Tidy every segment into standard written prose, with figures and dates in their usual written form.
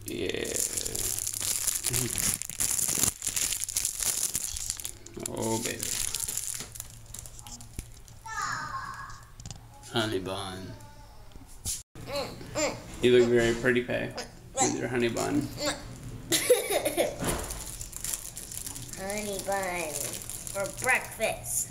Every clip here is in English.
Yeah. Oh, baby. Honey bun. You look very pretty, Pay, with your honey bun. Honey bun for breakfast.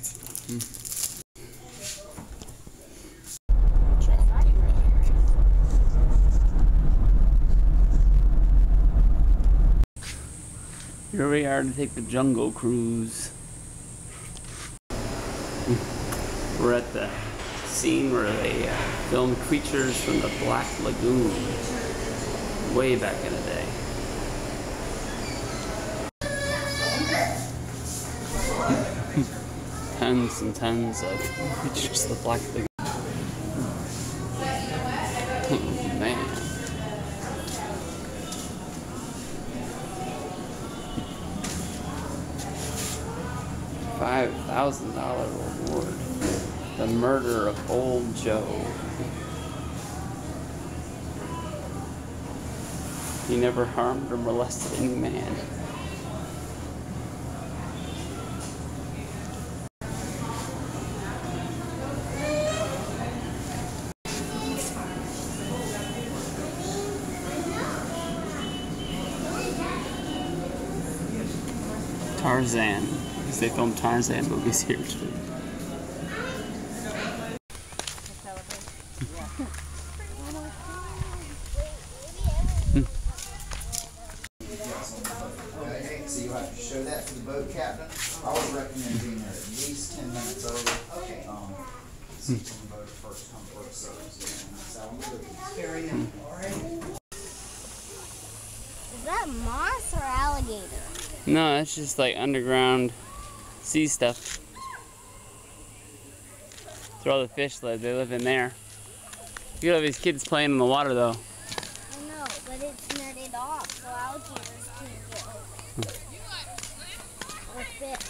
Here we are to take the jungle cruise. We're at the scene where they filmed creatures from the Black Lagoon way back in the day. Tons and tons of creatures of the Black Lagoon. Oh, man. $5,000 reward. The murder of Old Joe. He never harmed or molested any man. Tarzan. Because they filmed Tarzan movies here too. So you have to show that to the boat captain. I would recommend being there at least 10 minutes early. Okay. Seats on the boat first come first serve. That's how I'm looking. Very nice. Is that moss or alligator? No, it's just like underground sea stuff. That's where all the fish live. They live in there. Look at all these kids playing in the water though. I know, but it's netted off, so alligators can't get over. Or fish.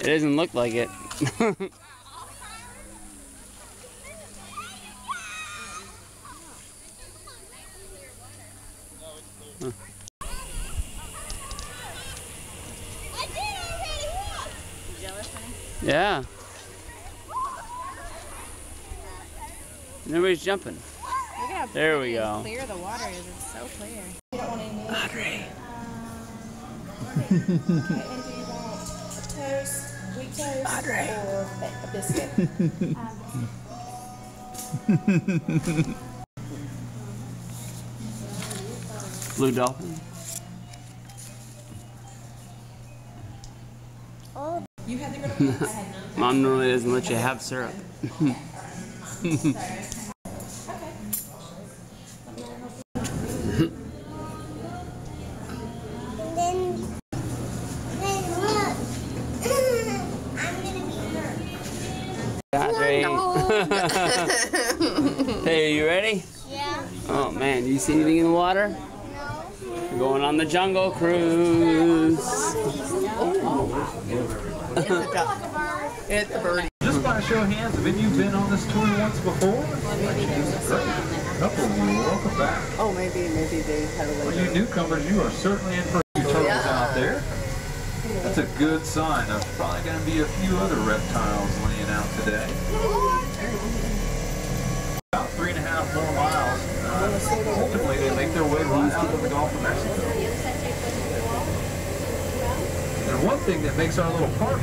It doesn't look like it. Yeah. Nobody's jumping. There we go. Clear the water is. It's so clear. Audrey. And do you want toast, wheat toast, Audrey. or a biscuit? Blue dolphin. Oh, You had to go to class. Mom normally doesn't let you have syrup. then look. I'm gonna be hurt. Audrey. Hey, are you ready? Yeah. Oh man, do you see anything in the water? No. We're going on the jungle cruise. It's a birdie. Just by a show of hands, have any of you been on this tour once before? Couple of you, welcome back. Oh, maybe they had a For you newcomers, you are certainly in for a few turtles out there. That's a good sign. There's probably going to be a few other reptiles laying out today. About 3.5 more miles. Ultimately, they make their way right out of the Gulf of Mexico. And one thing that makes our little park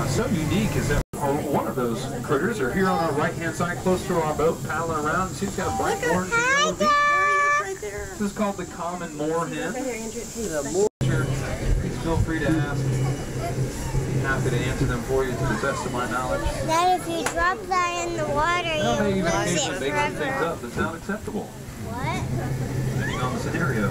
so unique is that one of those critters are here on our right-hand side, close to our boat, paddling around. See, it's got a bright orange and yellow beak. right there. This is called the common moorhen. Right there, Andrew. Sure, feel free to ask. Happy to answer them for you to the best of my knowledge. That if you drop that in the water, Well, they you'll even lose it occasionally make things forever. up that's not acceptable, What? depending on the scenario.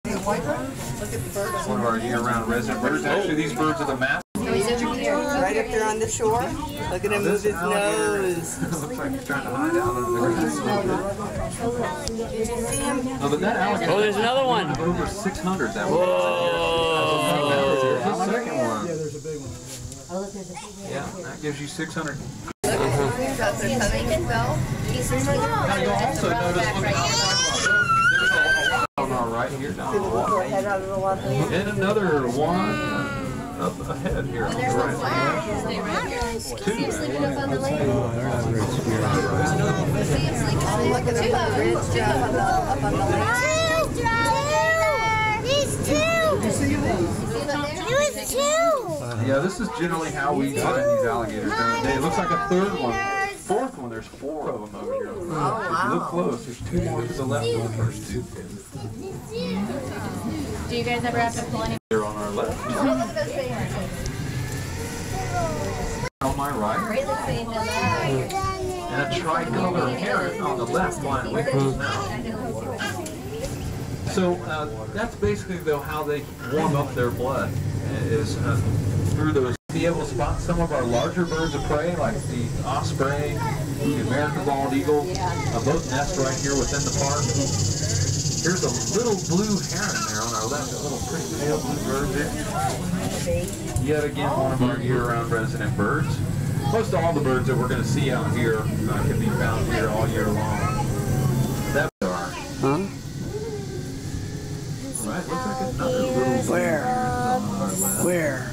Look at the bird. One of our year-round resident birds. Actually, these birds are the mast. Right up there on the shore. Look at him move his nose. Looks like he's trying to hide out under the grass. No, but that alligator. Oh, there's another one. Over 600. That one. Whoa. There's a second one. Yeah, there's a big one. Yeah, that gives you 600. Got the coming as well. Now you'll also notice, look right here down See the the little water. head out of the water. And another one up ahead here on the right. Two. Oh, look at the bridge drop up on the left. There's two. There was two. Yeah, this is generally how we find these alligators during the day. It looks like a third one. Fourth one, there's 4 of them over here. If you look close, there's 2 more to the left of the first 2. Do you guys ever have to pull any? Here on our left. On my right. And a tricolor heron on the left flying away from us now. So that's basically though how they warm up their blood is through those. Be able to spot some of our larger birds of prey like the osprey, the American bald eagle, both nest right here within the park. Here's a little blue heron there on our left, a little pretty pale blue bird there. Yet again, one of our year-round resident birds. Most all the birds that we're going to see out here can be found here all year long. That are. Huh? Right, looks like another little Where? Where?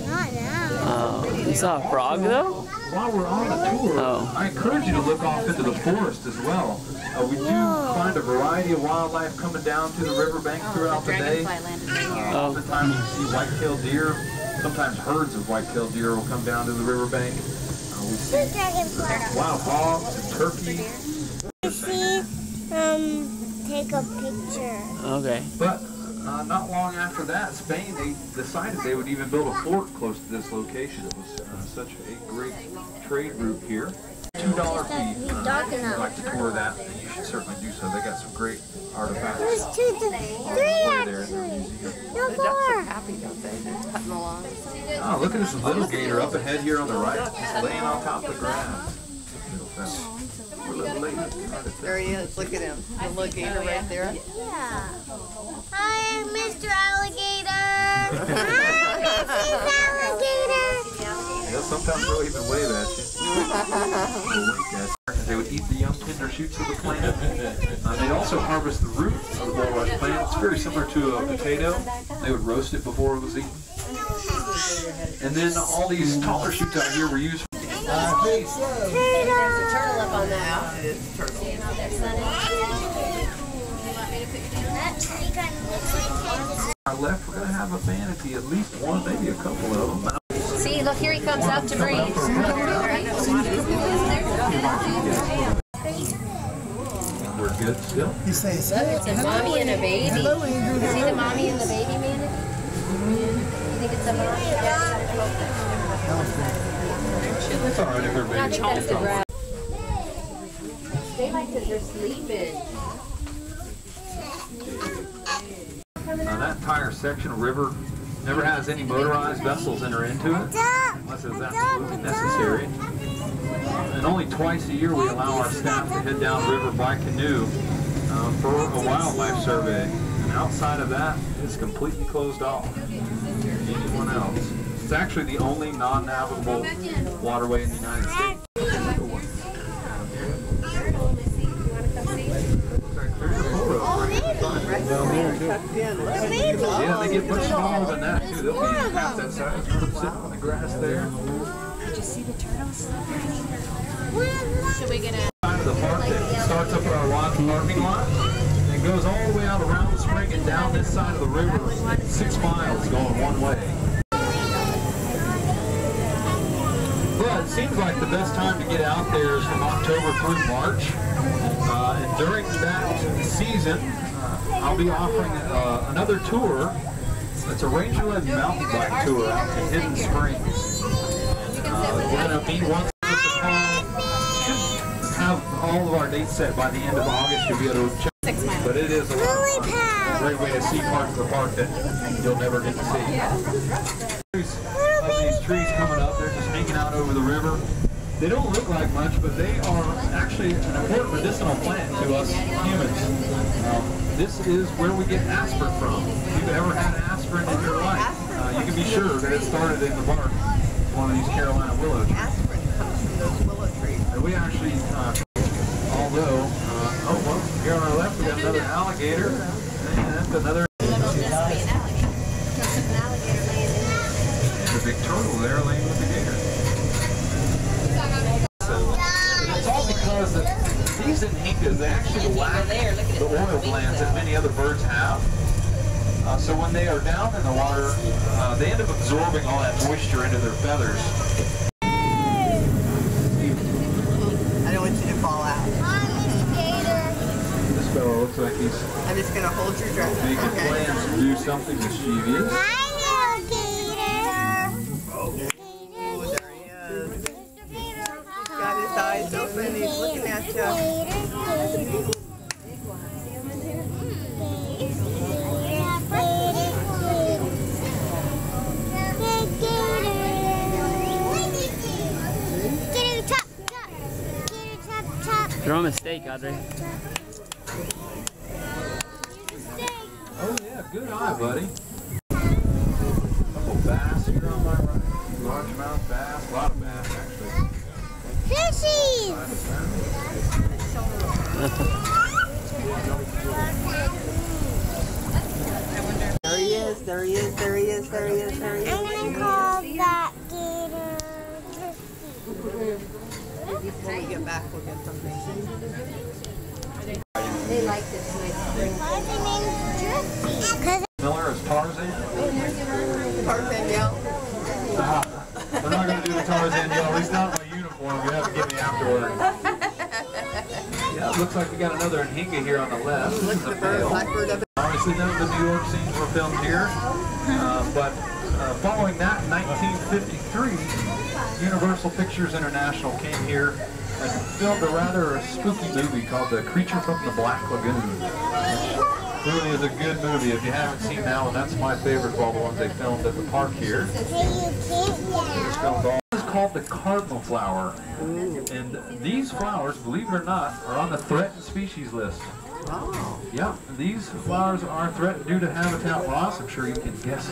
Not now. Oh, you saw a frog though? While we're on the tour, I encourage you to look off into the forest as well. We do find a variety of wildlife coming down to the riverbank throughout the day. Oftentimes you see white-tailed deer. Sometimes herds of white-tailed deer will come down to the riverbank. We see wild hogs and turkeys. Take a picture. Okay. But not long after that, Spain, they decided they would even build a fort close to this location. It was such a great trade route here. $2 fee. If you'd like to tour that, then you should certainly do so. They got some great artifacts. There's 2, 3 actually. No more. Happy, don't they? They're cutting along. Oh, look at this little gator up ahead here on the right, just laying on top of the grass. Poor little lady. There he is. Look at him. The little gator right there. Yeah. Hi, Mr. Alligator. Hi, Mrs. Alligator. Yeah, sometimes they'll even wave at you. They'll wink at you. They would eat the young tender shoots of the plant. They'd also harvest the root of the bulrush plant. It's very similar to a potato. They would roast it before it was eaten. And then all these taller shoots out here were used for There's a turtle up on that. It is a turtle. our left. We're going to have a manatee, at least one, maybe a couple of them. See, look, here he comes out to breathe. We're good still. Look, it's a mommy and a baby. See the mommy and the baby manatee? You think it's a mommy? It's all right if they're I baby. think that's the grass. They like that they're sleeping. Now that entire section of river never has any motorized vessels enter into it, unless it's absolutely necessary. And only twice a year we allow our staff to head down river by canoe for a wildlife survey. And outside of that, it's completely closed off to anyone else. It's actually the only non-navigable waterway in the United States. Yeah, they get much smaller than that too. They'll be half that size, sitting on the grass there. Did you see the turtles? Should we get a... Side of the park that starts up at our parking lot and goes all the way out around the spring and down this side of the river, 6 miles going one way. But it seems like the best time to get out there is from October through March. And during that season, I'll be offering another tour. It's a ranger-led mountain bike tour out to Hidden Springs. We're going to meet once a fall. Should have all of our dates set by the end of August. You'll be able to check. But it is a great way to see parts of the park that you'll never get to see. These trees coming up, they're just hanging out over the river. They don't look like much, but they are actually an important medicinal plant to us humans. This is where we get aspirin from. If you've ever had aspirin in your life, you can be sure that it started in the bark of one of these Carolina willow trees. Aspirin comes from those willow trees. And we actually, although, oh well, here on our left we got another alligator. And another. The big turtle there laying with the gator. It's all because these Inhinkas, they actually lack the oil glands that many other birds have. So when they are down in the water, they end up absorbing all that moisture into their feathers. I don't want you to fall out. This fellow looks like he's I'm just going to hold your dress. making plans to do something mischievous. Oh, there he is. He's got his eyes open. He's looking at you. Throw him a steak, Audrey. Oh yeah, good eye, buddy. Couple bass here on my right. Largemouth bass, a lot of bass actually. Fishies! There he is, there he is, there he is, there he is, there he is. I'm gonna call that gator When we get back, we'll get something. They like this nice spring. Miller is Tarzan. Tarzan yell. We're not going to do the Tarzan yell, at least not in my uniform. You have to get me afterward. Yeah, it looks like we got another Inhinka here on the left. Look at the bird, blackbird up. Obviously none of the New York scenes were filmed here, but following that in 1953, Universal Pictures International came here and filmed a rather spooky movie called The Creature from the Black Lagoon. Which really is a good movie. If you haven't seen that one, that's my favorite of all the ones they filmed at the park here. It's called the cardinal flower. And these flowers, believe it or not, are on the threatened species list. Oh. Yeah, these flowers are threatened due to habitat loss. I'm sure you can guess.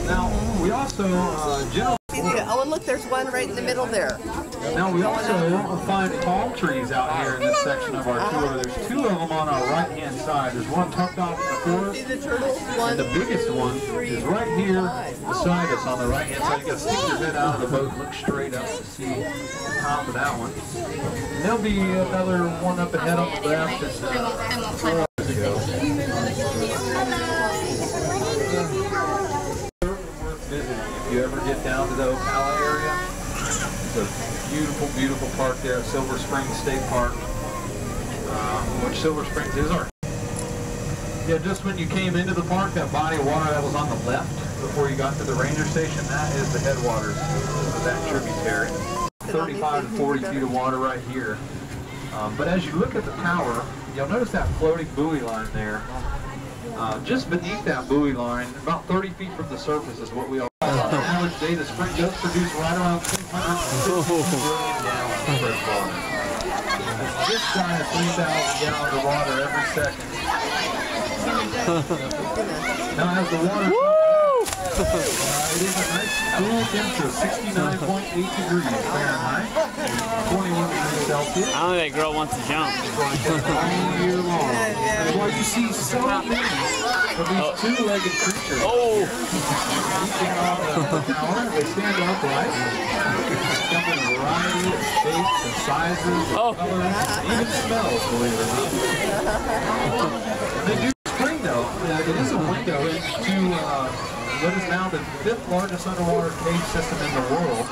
Now, we also Oh, and look, there's one right in the middle there. Now we also find palm trees out here in this section of our tour. There's two of them on our right-hand side. There's one tucked off in the forest, See the turtles? and the biggest one is right here beside us on the right-hand side. You got to stick your head out of the boat and look straight up to see the top of that one. And there'll be another one up ahead on the left. It's 4 years ago. Worth visiting if you ever get down to the Ocala area. It's a beautiful, beautiful park there at Silver Springs State Park, which Silver Springs is our. Yeah, just when you came into the park, that body of water that was on the left before you got to the ranger station, that is the headwaters of that tributary. 35 to 40 feet of water right here. But as you look at the tower, you'll notice that floating buoy line there. Just beneath that buoy line, about 30 feet from the surface is what we all on an average day, the spring does produce right around 250 billion gallons of fresh water. It's just shy of 3,000 gallons of water every second. Now as the water it is a nice cool temperature of 69.8 degrees Fahrenheit, 21 degrees Celsius. I don't think that girl wants to jump. All year long. That's why you see so many of these two-legged creatures. Oh! They stand upright. They come in a variety of shapes and sizes, and colors, even smells, believe it or not. They do spring though. It is a window into what is now the 5th largest underwater cave system in the world.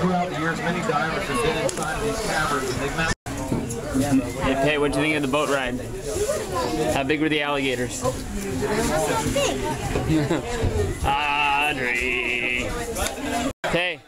Throughout the years, many divers have been inside of these caverns, and they've found. Hey, what'd you think of the boat ride? How big were the alligators? Audrey. Hey.